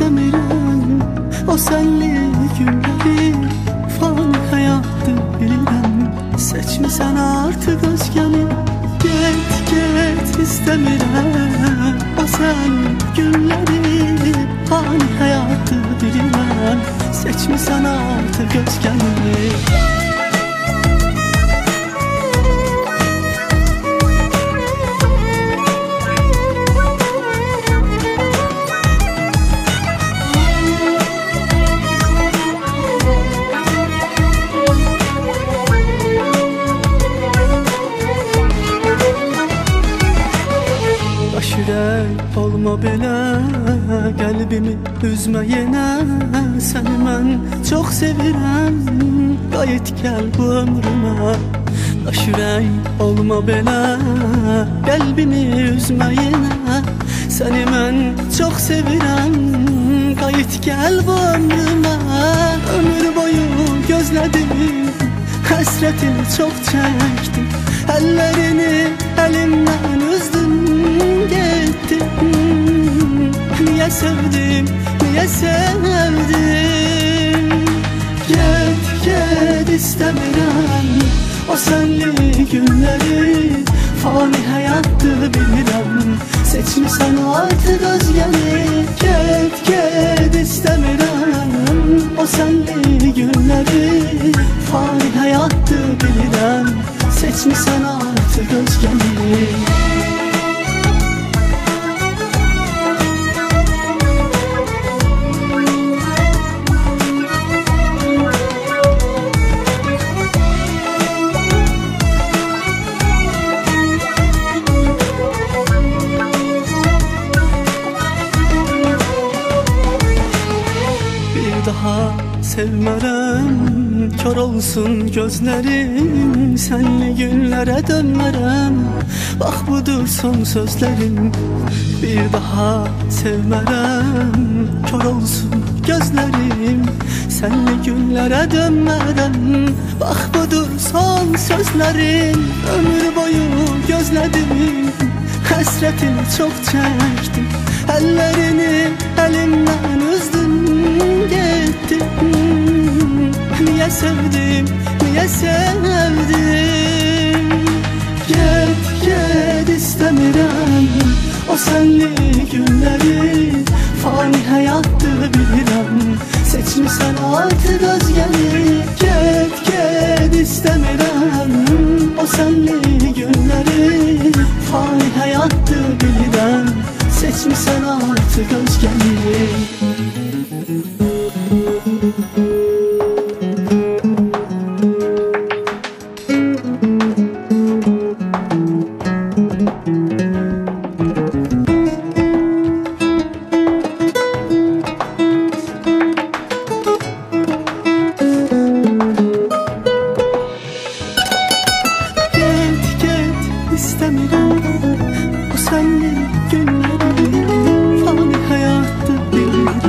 istəmirəm o sənli günləri, fani həyatdır bilirəm. Seçmisən artıq özgəni, get istəmirəm o sənli günləri, fani həyatdır bilirəm. Seçmisən artıq özgəni. Ürək olma belə, qəlbimi üzmə yenə. Səni mən çox sevirəm, qayıt gəl bu ömrümə. Daş ürək olma belə, qəlbimi üzmə yenə. Səni mən çox sevirəm, qayıt gəl bu ömrümə. Ömür boyu gözlədim, həsrətini çox çəkdim. Əllərini əlimdən üzdüm, getdim. Niyə sevdim, niyə sevdim? Get istəmirəm o sənli günləri, fani həyatdır bilirəm. Seçmisən artıq özgəni. Get istəmirəm o sənli günləri, fani həyatdır bilirəm. Seçmisən artıq özgəni. Daha sevmərəm, kör olsun gözlərim. Sənli günlərə dönmərəm, bax budur son sözlərim. Bir daha sevmərəm, kör olsun gözlərim. Sənli günlərə dönmərəm, bax budur son sözlərim. Ömür boyu gözlədim, həsrətini çox çəkdim. Əllərini əlimdən üzdüm, getdim. Niyə sevdim, niyə sevdim? Get istəmirəm o sənli günləri, fani həyatdır bilirəm. Seçmisən artıq özgəni. Get istəmirəm o sənli günləri, fani həyatdır bilirəm. Seçmisən artıq özgəni. İstəmirəm o sənli günləri, fani həyatdır bilirəm.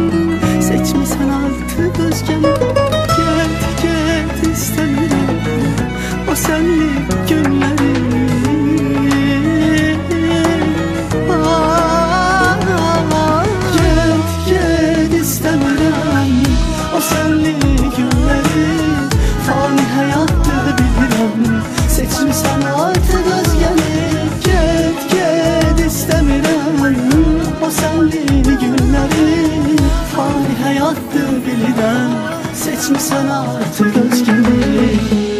Seçmisən artıq özgəni. Get istəmirəm o sənli günləri. Get istəmirəm o sənli günləri, fani həyatdır bilirəm. Seçmisən artıq özgəni. Get istəmirəm o sənli günləri, fani həyatdır bilirəm. Seçmisən artıq özgəni.